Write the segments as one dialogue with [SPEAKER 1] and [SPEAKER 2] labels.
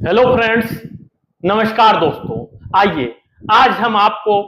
[SPEAKER 1] Hello friends, नमस्कार दोस्तों। आइए आज हम आपको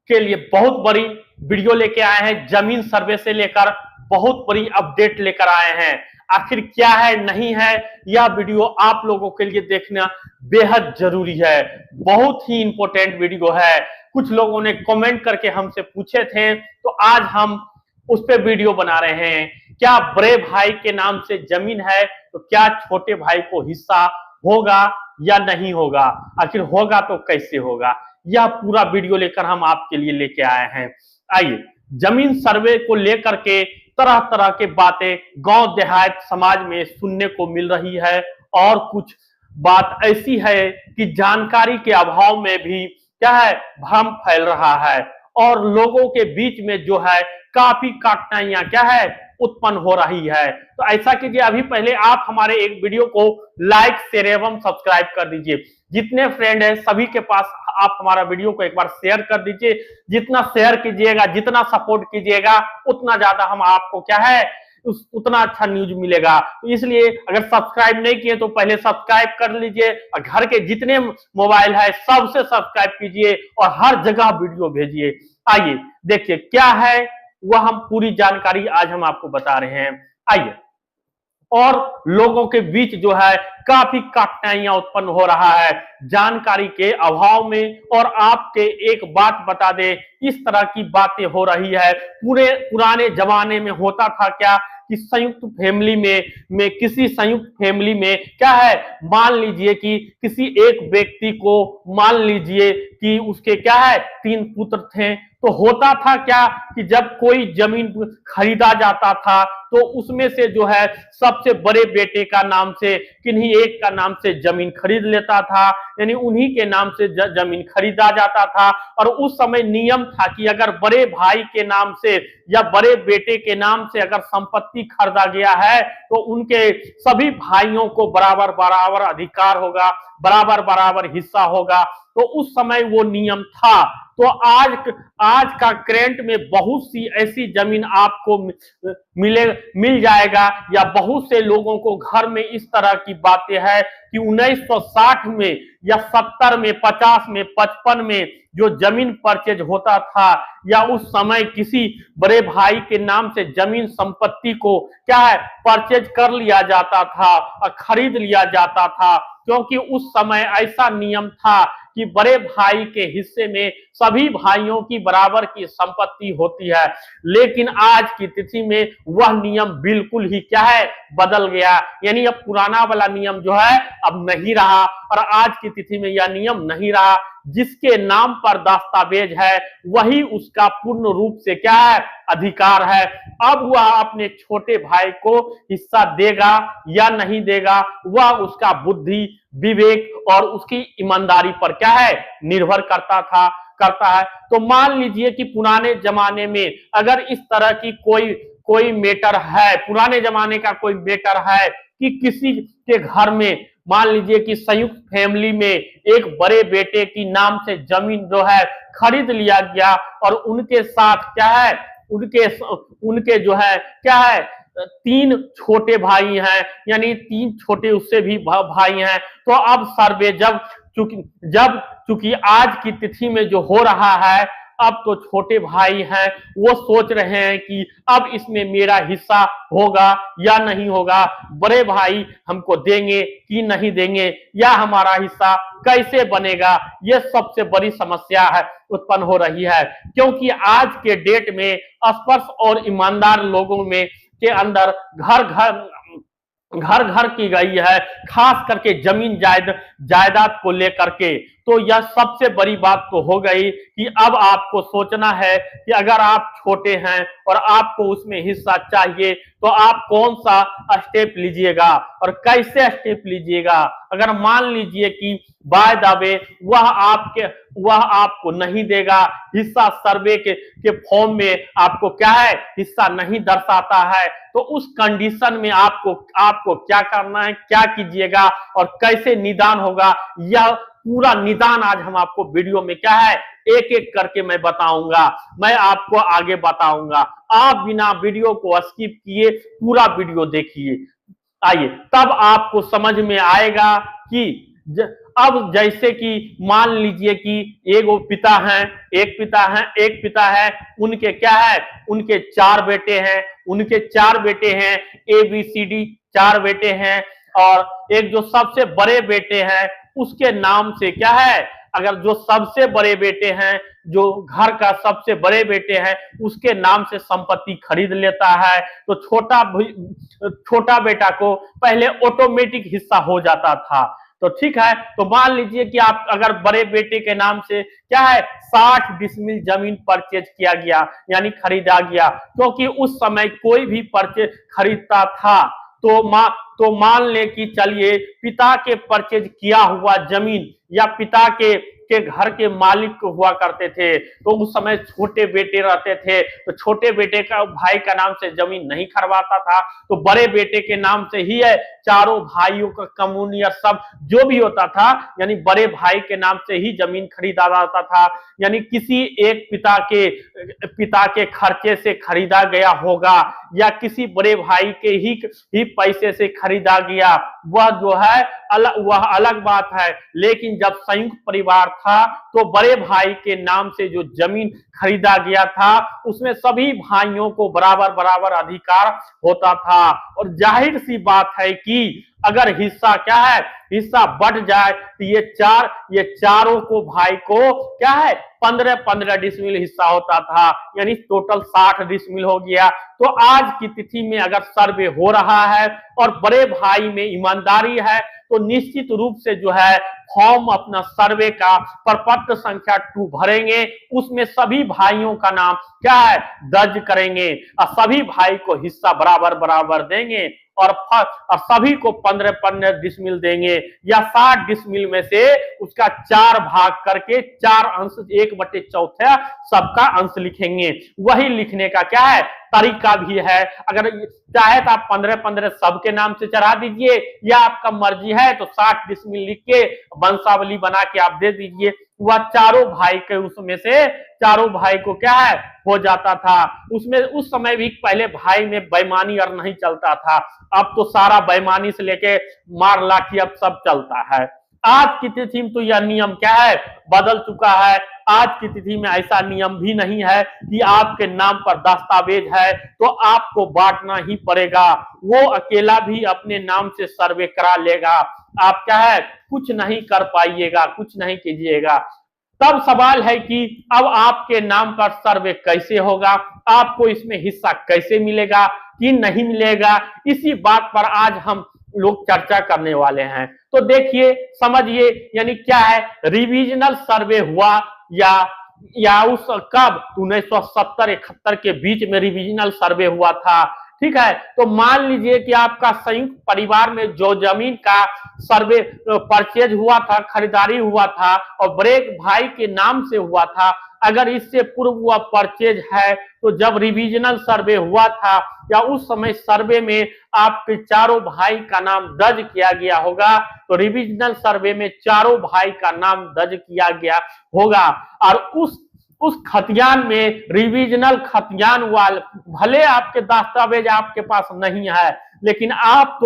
[SPEAKER 1] के लिए बहुत बड़ी वीडियो लेके आए हैं। जमीन सर्वे से लेकर बहुत बड़ी अपडेट लेकर आए हैं। आखिर क्या है नहीं है, यह वीडियो आप लोगों के लिए देखना बेहद जरूरी है। बहुत ही इंपॉर्टेंट वीडियो है। कुछ लोगों ने कमेंट करके हमसे पूछे थे, तो आज हम उस पर वीडियो बना रहे हैं। क्या बड़े भाई के नाम से जमीन है तो क्या छोटे भाई को हिस्सा होगा या नहीं होगा? आखिर होगा तो कैसे होगा? यह पूरा वीडियो लेकर हम आपके लिए लेके आए हैं। आइए, जमीन सर्वे को लेकर के तरह तरह के बातें गांव देहात समाज में सुनने को मिल रही है, और कुछ बात ऐसी है कि जानकारी के अभाव में भी क्या है, भ्रम फैल रहा है और लोगों के बीच में जो है काफी कठिनाइयां क्या है उत्पन्न हो रही है। तो ऐसा कीजिए, अभी पहले आप हमारे एक वीडियो को लाइक शेयर एवं सब्सक्राइब कर दीजिए। जितने फ्रेंड हैं सभी के पास आप हमारा वीडियो को एक बार शेयर कर दीजिए। जितना शेयर कीजिएगा, जितना सपोर्ट कीजिएगा, उतना ज्यादा हम आपको क्या है उतना अच्छा न्यूज मिलेगा। तो इसलिए अगर सब्सक्राइब नहीं किए तो पहले सब्सक्राइब कर लीजिए, और घर के जितने मोबाइल है सबसे सब्सक्राइब कीजिए और हर जगह वीडियो भेजिए। आइए देखिए क्या है वह हम पूरी जानकारी आज हम आपको बता रहे हैं। आइए, और लोगों के बीच जो है काफी कठिनाइयां उत्पन्न हो रहा है जानकारी के अभाव में। और आपके एक बात बता दे, इस तरह की बातें हो रही है। पूरे पुराने जमाने में होता था क्या कि संयुक्त फैमिली में किसी संयुक्त फैमिली में क्या है, मान लीजिए कि किसी एक व्यक्ति को मान लीजिए कि उसके क्या है 3 पुत्र थे। तो होता था क्या कि जब कोई जमीन खरीदा जाता था तो उसमें से जो है सबसे बड़े बेटे का नाम से किन्हीं एक का नाम से जमीन खरीद लेता था, यानी उन्हीं के नाम से जमीन खरीदा जाता था। और उस समय नियम था कि अगर बड़े भाई के नाम से या बड़े बेटे के नाम से अगर संपत्ति खरीदा गया है तो उनके सभी भाइयों को बराबर बराबर अधिकार होगा, बराबर बराबर हिस्सा होगा। तो उस समय वो नियम था। तो आज का करंट में बहुत सी ऐसी जमीन आपको मिल जाएगा, या बहुत से लोगों को घर में इस तरह की बातें हैं कि 1960 में या 70 में 50 में 55 में जो जमीन परचेज होता था, या उस समय किसी बड़े भाई के नाम से जमीन संपत्ति को क्या है परचेज कर लिया जाता था और खरीद लिया जाता था, क्योंकि उस समय ऐसा नियम था कि बड़े भाई के हिस्से में सभी भाइयों की बराबर की संपत्ति होती है। लेकिन आज की तिथि में वह नियम बिल्कुल ही क्या है बदल गया, यानी अब पुराना वाला नियम जो है अब नहीं रहा, और आज की तिथि में यह नियम नहीं रहा। जिसके नाम पर दस्तावेज है वही उसका पूर्ण रूप से क्या है अधिकार है। अब वह अपने छोटे भाई को हिस्सा देगा या नहीं देगा, वह उसका बुद्धि विवेक और उसकी ईमानदारी पर क्या है निर्भर करता है। तो मान लीजिए कि पुराने जमाने में अगर इस तरह की कोई मैटर है, पुराने जमाने का कोई मैटर है कि किसी के घर में मान लीजिए कि संयुक्त फैमिली में एक बड़े बेटे की नाम से जमीन जो है खरीद लिया गया, और उनके साथ क्या है उनके जो है क्या है 3 छोटे भाई हैं, यानी 3 छोटे उससे भी भाई हैं। तो अब सर्वे चूंकि आज की तिथि में जो हो रहा है, अब तो छोटे भाई हैं वो सोच रहे हैं कि अब इसमें मेरा हिस्सा होगा या नहीं होगा, बड़े भाई हमको देंगे कि नहीं देंगे, या हमारा हिस्सा कैसे बनेगा। ये सबसे बड़ी समस्या है उत्पन्न हो रही है, क्योंकि आज के डेट में स्पर्श और ईमानदार लोगों में के अंदर घर घर की गई है, खास करके जमीन जायदाद को लेकर के। तो यह सबसे बड़ी बात तो हो गई कि अब आपको सोचना है कि अगर आप छोटे हैं और आपको उसमें हिस्सा चाहिए तो आप कौन सा स्टेप लीजिएगा और कैसे स्टेप लीजिएगा। अगर मान लीजिए कि बाय द वे वह आपको नहीं देगा, हिस्सा सर्वे के फॉर्म में आपको क्या है हिस्सा नहीं दर्शाता है, तो उस कंडीशन में आपको क्या करना है, क्या कीजिएगा और कैसे निदान होगा, यह पूरा निदान आज हम आपको वीडियो में क्या है एक एक करके मैं बताऊंगा, मैं आपको आगे बताऊंगा। आप बिना वीडियो को स्किप किए पूरा वीडियो देखिए। आइए, तब आपको समझ में आएगा कि अब जैसे कि मान लीजिए कि एक पिता हैं, एक पिता है, उनके क्या है, उनके 4 बेटे हैं, उनके 4 बेटे हैं, ABCD 4 बेटे हैं, और एक जो सबसे बड़े बेटे हैं उसके नाम से क्या है, अगर जो सबसे बड़े बेटे हैं, जो घर का सबसे बड़े बेटे हैं, उसके नाम से संपत्ति खरीद लेता है, तो छोटा बेटा को पहले ऑटोमेटिक हिस्सा हो जाता था। तो ठीक है, तो मान लीजिए कि आप अगर बड़े बेटे के नाम से क्या है 60 डिसमिल जमीन परचेज किया गया, यानी खरीदा गया, क्योंकि उस समय कोई भी परचेज खरीदता था तो मान ले कि चलिए पिता के परचेज किया हुआ जमीन या पिता के घर के मालिक हुआ करते थे, तो उस समय छोटे बेटे रहते थे, तो छोटे बेटे का भाई का नाम से जमीन नहीं खरीदता था, तो बड़े बेटे के नाम से ही है चारों भाइयों का कम्युनियर सब जो भी होता था, यानी बड़े भाई के नाम से ही जमीन खरीदा जाता था, यानी किसी एक पिता के खर्चे से खरीदा गया होगा या किसी बड़े भाई के ही पैसे से खरीदा गया, वह जो है वह अलग बात है। लेकिन जब संयुक्त परिवार था तो बड़े भाई के नाम से जो जमीन खरीदा गया था उसमें सभी भाइयों को बराबर बराबर अधिकार होता था, और जाहिर सी बात है कि अगर हिस्सा क्या है, हिस्सा बढ़ जाए तो ये चारों को भाई को क्या है 15-15 डिसमिल हिस्सा होता था, यानी टोटल 60 डिसमिल हो गया। तो आज की तिथि में अगर सर्वे हो रहा है और बड़े भाई में ईमानदारी है तो निश्चित रूप से जो है फॉर्म अपना सर्वे का प्रपत्र संख्या 2 भरेंगे, उसमें सभी भाइयों का नाम क्या है दर्ज करेंगे और सभी भाई को हिस्सा बराबर बराबर देंगे और सभी को 15-15 डिसमिल देंगे या 60 डिसमिल में से उसका 4 भाग करके 4 अंश 1/4 सबका अंश लिखेंगे। वही लिखने का क्या है तरीका भी है, अगर चाहे तो आप 15-15 सबके नाम से चढ़ा दीजिए या आपका मर्जी है तो 60 डिसमिल लिख के वंशावली बना के आप दे दीजिए, वह चारों भाई के उसमें से चारों भाई को क्या है हो जाता था। उसमें उस समय भी पहले भाई में बेईमानी और नहीं चलता था, अब तो सारा बेईमानी से लेके मार लाठी अब सब चलता है। आज की तिथि में तो यह नियम क्या है बदल चुका है, आज की तिथि में ऐसा नियम भी नहीं है कि आपके नाम पर दस्तावेज है तो आपको बांटना ही पड़ेगा, वो अकेला भी अपने नाम से सर्वे करा लेगा, आप क्या है कुछ नहीं कर पाइएगा, कुछ नहीं कीजिएगा। तब सवाल है कि अब आपके नाम पर सर्वे कैसे होगा, आपको इसमें हिस्सा कैसे मिलेगा कि नहीं मिलेगा, इसी बात पर आज हम लोग चर्चा करने वाले हैं। तो देखिए समझिए, यानी क्या है रिविजनल सर्वे हुआ या उस कब 1970-71 के बीच में रिविजनल सर्वे हुआ था, ठीक है। तो मान लीजिए कि आपका संयुक्त परिवार में जो जमीन का सर्वे परचेज हुआ था, खरीदारी हुआ था और बड़े भाई के नाम से हुआ था, अगर इससे पूर्व हुआ परचेज है तो जब रिविजनल सर्वे हुआ था या उस समय सर्वे में आपके चारों भाई का नाम दर्ज किया गया होगा, तो रिविजनल सर्वे में चारों भाई का नाम दर्ज किया गया होगा और उस खतियान में रिविजनल खतियान वाले भले आपके दस्तावेज आपके पास नहीं है, लेकिन आप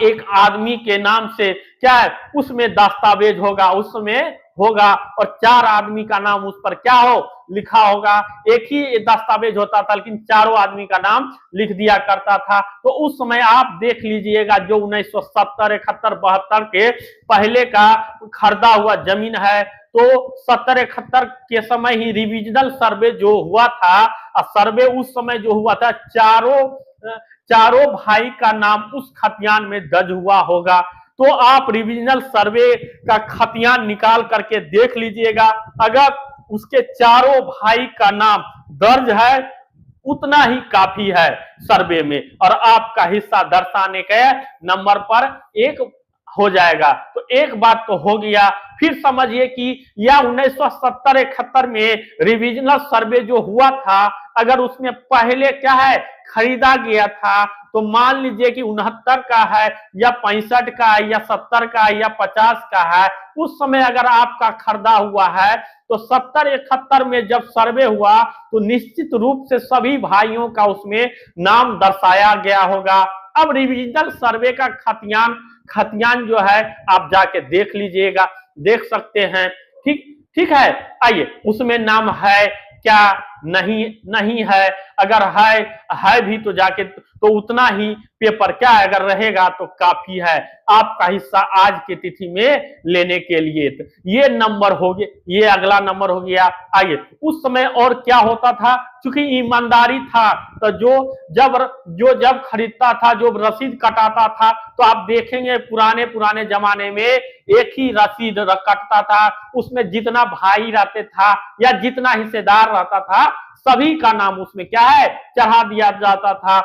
[SPEAKER 1] एक आदमी के नाम से क्या है उसमें दस्तावेज होगा, उसमें होगा और 4 आदमी का नाम उस पर क्या हो लिखा होगा। एक ही दस्तावेज होता था लेकिन चारों आदमी का नाम लिख दिया करता था। तो उस समय आप देख लीजिएगा जो 1970, 71, 72 के पहले का खरीदा हुआ जमीन है, तो 70-71 के समय ही रिविजनल सर्वे जो हुआ था, सर्वे उस समय जो हुआ था चारों भाई का नाम उस खतियान में दर्ज हुआ होगा। तो आप रिविजनल सर्वे का खतियान निकाल करके देख लीजिएगा, अगर उसके चारों भाई का नाम दर्ज है उतना ही काफी है सर्वे में और आपका हिस्सा दर्शाने के नंबर पर 1 हो जाएगा। तो एक बात तो हो गया। फिर समझिए कि यह 1970-71 में रिविजनल सर्वे जो हुआ था, अगर उसमें पहले क्या है खरीदा गया था, तो मान लीजिए कि 69 का है या 65 का है या 70 का है या 50 का है, उस समय अगर आपका खरीदा हुआ है तो 70-71 में जब सर्वे हुआ तो निश्चित रूप से सभी भाइयों का उसमें नाम दर्शाया गया होगा। अब रिविजनल सर्वे का खतियान खतियान जो है आप जाके देख लीजिएगा, देख सकते हैं। ठीक ठीक है। आइए, उसमें नाम है क्या, नहीं नहीं है, अगर है भी तो जाके तो उतना ही पेपर क्या है, अगर रहेगा तो काफी है आपका हिस्सा आज की तिथि में लेने के लिए। तो ये नंबर हो गया, ये अगला नंबर हो गया। आइए, उस समय और क्या होता था, क्योंकि ईमानदारी था तो जब खरीदता था, जो रसीद कटाता था, तो आप देखेंगे पुराने जमाने में एक ही रसीद कटता था, उसमें जितना भाई रहते था या जितना हिस्सेदार रहता था सभी का नाम उसमें क्या है चढ़ा दिया जाता था।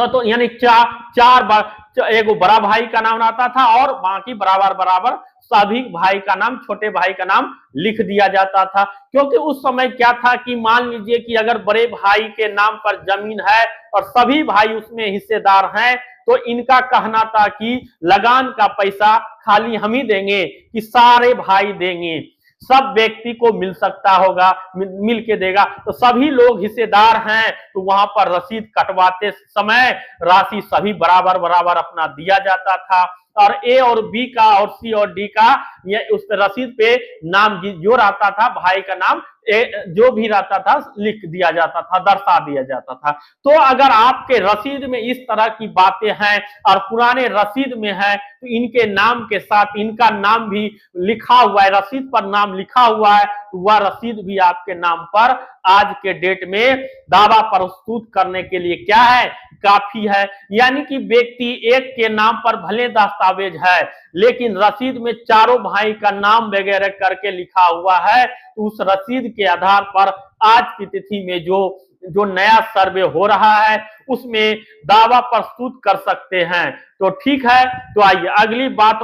[SPEAKER 1] तो यानी चार बार एक बड़ा भाई का नाम आता था और बाकी बराबर सभी भाई का नाम, छोटे भाई का नाम लिख दिया जाता था। क्योंकि उस समय क्या था कि मान लीजिए कि अगर बड़े भाई के नाम पर जमीन है और सभी भाई उसमें हिस्सेदार हैं, तो इनका कहना था कि लगान का पैसा खाली हम ही देंगे कि सारे भाई देंगे, सब व्यक्ति को मिल सकता होगा, मिल के देगा। तो सभी लोग हिस्सेदार हैं, तो वहां पर रसीद कटवाते समय राशि सभी बराबर अपना दिया जाता था। और ए और बी का और सी और डी का ये उस रसीद पे नाम जो रहता था, भाई का नाम जो भी रहता था लिख दिया जाता था, दर्शा दिया जाता था। तो अगर आपके रसीद में इस तरह की बातें हैं और पुराने रसीद में है, तो इनके नाम के साथ इनका नाम भी लिखा हुआ है, रसीद पर नाम लिखा हुआ है, तो वह रसीद भी आपके नाम पर आज के डेट में दावा प्रस्तुत करने के लिए क्या है, काफी है। यानी कि व्यक्ति एक के नाम पर भले दस्तावेज है, लेकिन रसीद में चारों भाई का नाम वगैरह करके लिखा हुआ है, तो उस रसीद के आधार पर आज की तिथि में जो नया सर्वे हो रहा है उसमें दावा प्रस्तुत कर सकते हैं। तो ठीक है, तो आइए अगली बात,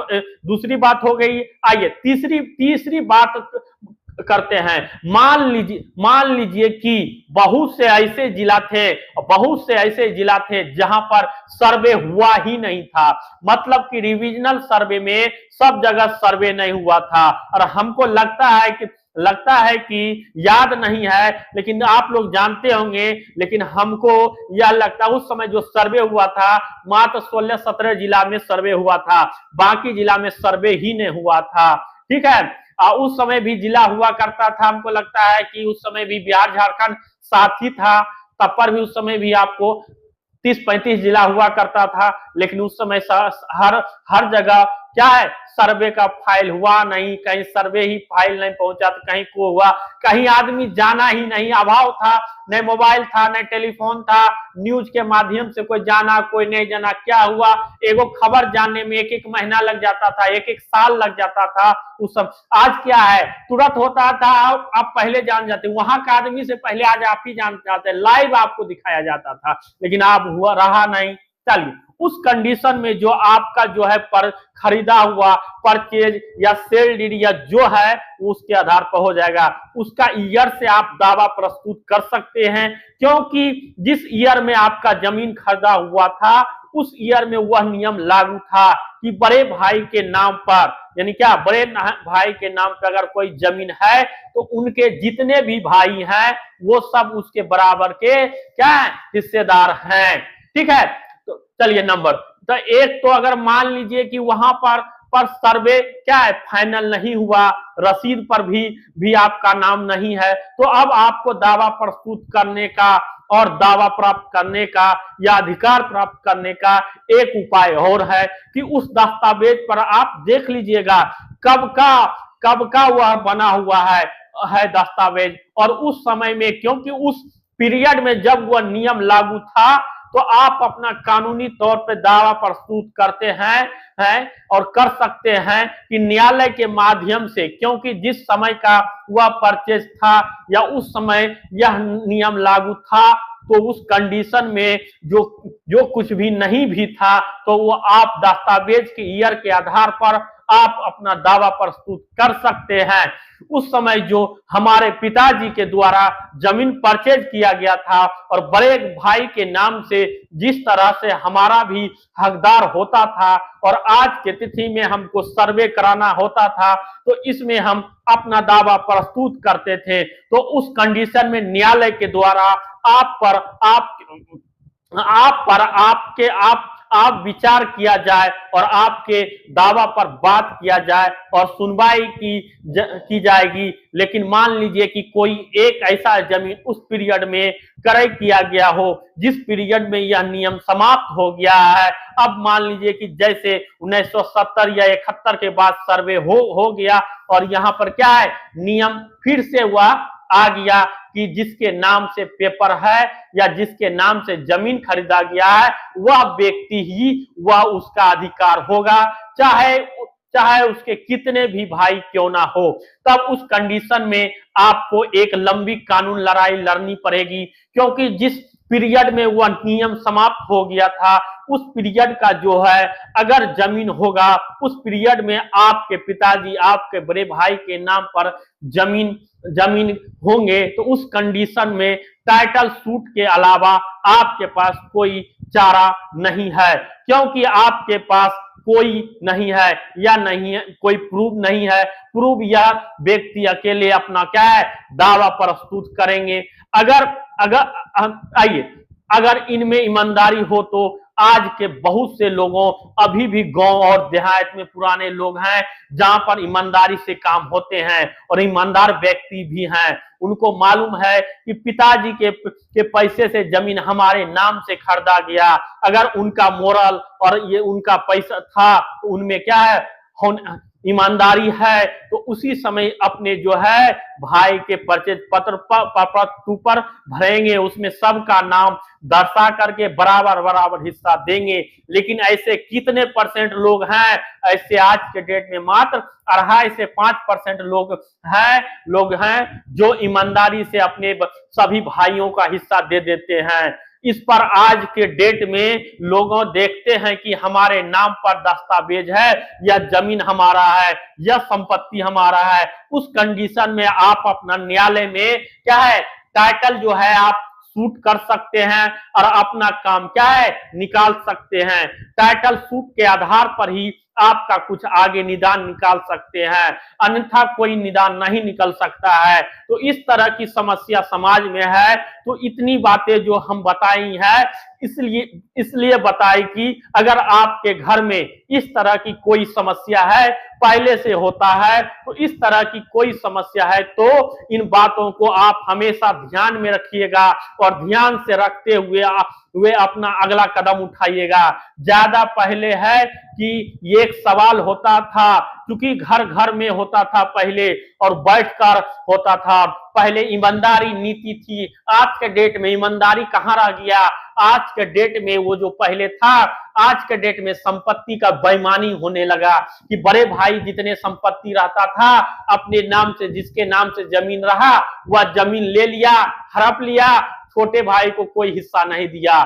[SPEAKER 1] दूसरी बात हो गई। आइए तीसरी बात करते हैं। मान लीजिए कि बहुत से ऐसे जिला थे जहां पर सर्वे हुआ ही नहीं था, मतलब कि रिविजनल सर्वे में सब जगह सर्वे नहीं हुआ था। और हमको लगता है कि याद नहीं है, लेकिन आप लोग जानते होंगे, लेकिन हमको यह लगता है उस समय जो सर्वे हुआ था मात्र 16-17 जिला में सर्वे हुआ था, बाकी जिला में सर्वे ही नहीं हुआ था। ठीक है, उस समय भी जिला हुआ करता था, हमको लगता है कि उस समय भी बिहार झारखंड साथ ही था, तब पर भी उस समय भी आपको 30-35 जिला हुआ करता था, लेकिन उस समय हर जगह क्या है सर्वे का फाइल हुआ नहीं, कहीं सर्वे ही फाइल नहीं पहुंचा तो कहीं को हुआ, कहीं आदमी जाना ही नहीं, अभाव था, न मोबाइल था न टेलीफोन था, न्यूज के माध्यम से कोई जाना कोई नहीं जाना, क्या हुआ एगो खबर जानने में एक महीना लग जाता था, एक साल लग जाता था उस सब। आज क्या है तुरंत होता था, आप पहले जान जाते, वहां का आदमी से पहले आज आप ही जान जाते, लाइव आपको दिखाया जाता था, लेकिन आप हुआ रहा नहीं। चलिए, उस कंडीशन में जो आपका जो है पर खरीदा हुआ परचेज या सेल डीड या जो है उसके आधार पर हो जाएगा, उसका ईयर से आप दावा प्रस्तुत कर सकते हैं। क्योंकि जिस ईयर में आपका जमीन खरीदा हुआ था उस ईयर में वह नियम लागू था कि बड़े भाई के नाम पर, यानी क्या बड़े भाई के नाम पर अगर कोई जमीन है तो उनके जितने भी भाई हैं वो सब उसके बराबर के क्या हिस्सेदार हैं। ठीक है, तो चलिए नंबर तो एक, तो अगर मान लीजिए कि वहां पर सर्वे क्या है फाइनल नहीं हुआ, रसीद पर भी आपका नाम नहीं है, तो अब आपको दावा प्रस्तुत करने का और दावा प्राप्त करने का या अधिकार प्राप्त करने का एक उपाय और है कि उस दस्तावेज पर आप देख लीजिएगा कब का वह बना हुआ है दस्तावेज, और उस समय में, क्योंकि उस पीरियड में जब वह नियम लागू था, तो आप अपना कानूनी तौर पे दावा प्रस्तुत करते हैं और कर सकते हैं कि न्यायालय के माध्यम से, क्योंकि जिस समय का वह परचेज था या उस समय यह नियम लागू था, तो उस कंडीशन में जो कुछ भी नहीं भी था, तो वो आप दस्तावेज के ईयर के आधार पर आप अपना दावा प्रस्तुत कर सकते हैं। उस समय जो हमारे पिताजी के द्वारा जमीन परचेज किया गया था और बड़े भाई के नाम से जिस तरह से हमारा भी हकदार होता था और आज के तिथि में हमको सर्वे कराना होता था, तो इसमें हम अपना दावा प्रस्तुत करते थे। तो उस कंडीशन में न्यायालय के द्वारा आप विचार किया जाए और आपके दावा पर बात किया जाए और सुनवाई की जाएगी। लेकिन मान लीजिए कि कोई एक ऐसा जमीन उस पीरियड में क्रय किया गया हो जिस पीरियड में यह नियम समाप्त हो गया है। अब मान लीजिए कि जैसे 1970 या 71 के बाद सर्वे हो गया और यहाँ पर क्या है, नियम फिर से वह आ गया कि जिसके नाम से पेपर है या जिसके नाम से जमीन खरीदा गया है वह व्यक्ति ही वह उसका अधिकार होगा, चाहे उसके कितने भी भाई क्यों ना हो। तब उस कंडीशन में आपको एक लंबी कानून लड़ाई लड़नी पड़ेगी, क्योंकि जिस पीरियड में वह नियम समाप्त हो गया था उस पीरियड का जो है अगर जमीन होगा, उस पीरियड में आपके पिताजी आपके बड़े भाई के नाम पर जमीन होंगे, तो उस कंडीशन में टाइटल सूट के अलावा आपके पास कोई चारा नहीं है, क्योंकि आपके पास कोई नहीं है या नहीं है, कोई प्रूफ नहीं है। प्रूफ यह व्यक्ति अकेले अपना क्या है, दावा प्रस्तुत करेंगे। अगर इनमें ईमानदारी हो तो आज के बहुत से लोगों, अभी भी गांव और देहात में पुराने लोग हैं जहां पर ईमानदारी से काम होते हैं और ईमानदार व्यक्ति भी हैं। उनको मालूम है कि पिताजी के पैसे से जमीन हमारे नाम से खरीदा गया। अगर उनका मोरल और ये उनका पैसा था, उनमें क्या है, ईमानदारी है, तो उसी समय अपने जो है भाई के परिचय पत्र पर भरेंगे, उसमें सबका नाम दर्शा करके बराबर हिस्सा देंगे। लेकिन ऐसे कितने % लोग हैं, ऐसे आज के डेट में मात्र 2.5 से 5% लोग हैं जो ईमानदारी से अपने सभी भाइयों का हिस्सा दे देते हैं। इस पर आज के डेट में लोगों देखते हैं कि हमारे नाम पर दस्तावेज है, यह जमीन हमारा है, यह संपत्ति हमारा है। उस कंडीशन में आप अपना न्यायालय में क्या है, टाइटल जो है आप सूट कर सकते हैं और अपना काम क्या है, निकाल सकते हैं। टाइटल सूट के आधार पर ही आपका कुछ आगे निदान निकाल सकते हैं, अन्यथा कोई निदान नहीं निकल सकता है। तो इस तरह की समस्या समाज में है। तो इतनी बातें जो हम बताई है, इसलिए बताई कि अगर आपके घर में इस तरह की कोई समस्या है, पहले से होता है, तो इस तरह की कोई समस्या है तो इन बातों को आप हमेशा ध्यान में रखिएगा और ध्यान से रखते हुए अपना अगला कदम उठाइएगा। ज्यादा पहले है कि ये एक सवाल होता था, क्योंकि घर घर में होता था पहले और बैठकर होता था, पहले ईमानदारी नीति थी। आज के डेट में ईमानदारी कहाँ रह गया? आज के डेट में वो जो पहले था, आज के डेट में संपत्ति का बेईमानी होने लगा कि बड़े भाई जितने संपत्ति रहता था अपने नाम से, जिसके नाम से जमीन रहा वह जमीन ले लिया, हड़प लिया, छोटे भाई को कोई हिस्सा नहीं दिया।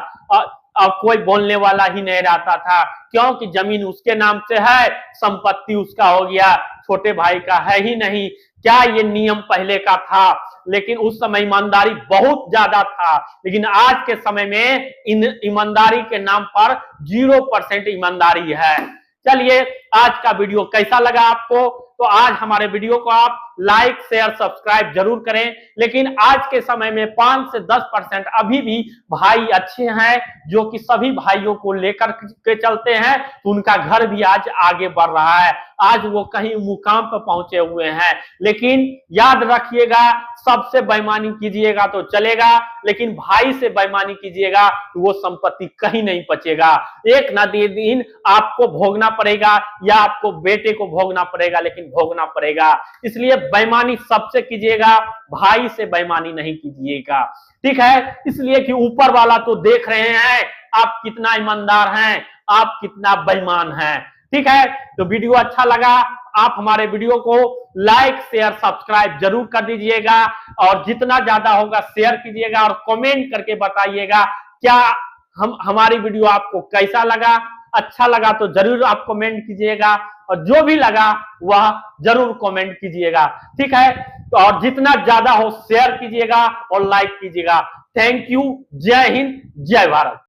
[SPEAKER 1] अब कोई बोलने वाला ही नहीं रहता था, क्योंकि जमीन उसके नाम से है, संपत्ति उसका हो गया, छोटे भाई का है ही नहीं। क्या ये नियम पहले का था? लेकिन उस समय ईमानदारी बहुत ज्यादा था। लेकिन आज के समय में इन ईमानदारी के नाम पर 0% ईमानदारी है। चलिए, आज का वीडियो कैसा लगा आपको? तो आज हमारे वीडियो को आप लाइक शेयर सब्सक्राइब जरूर करें। लेकिन आज के समय में 5 से 10% अभी भी भाई अच्छे हैं जो कि सभी भाइयों को लेकर के चलते हैं, तो उनका घर भी आज आगे बढ़ रहा है, आज वो कहीं मुकाम पर पहुंचे हुए हैं। लेकिन याद रखिएगा, सबसे बेईमानी कीजिएगा तो चलेगा, लेकिन भाई से बेईमानी कीजिएगा तो वो संपत्ति कहीं नहीं बचेगा। एक ना दिन आपको भोगना पड़ेगा या आपको बेटे को भोगना पड़ेगा, लेकिन भोगना पड़ेगा। इसलिए बेईमानी सबसे कीजिएगा, भाई से बेईमानी नहीं कीजिएगा, ठीक है? इसलिए कि ऊपर वाला तो देख रहे हैं आप कितना ईमानदार हैं, आप कितना बेईमान हैं, ठीक है? तो वीडियो अच्छा लगा, आप हमारे वीडियो को लाइक शेयर सब्सक्राइब जरूर कर दीजिएगा और जितना ज्यादा होगा शेयर कीजिएगा और कमेंट करके बताइएगा क्या हमारी वीडियो आपको कैसा लगा। अच्छा लगा तो जरूर आप कमेंट कीजिएगा और जो भी लगा वह जरूर कमेंट कीजिएगा, ठीक है? तो और जितना ज्यादा हो शेयर कीजिएगा और लाइक कीजिएगा। Thank you. जय हिंद, जय भारत।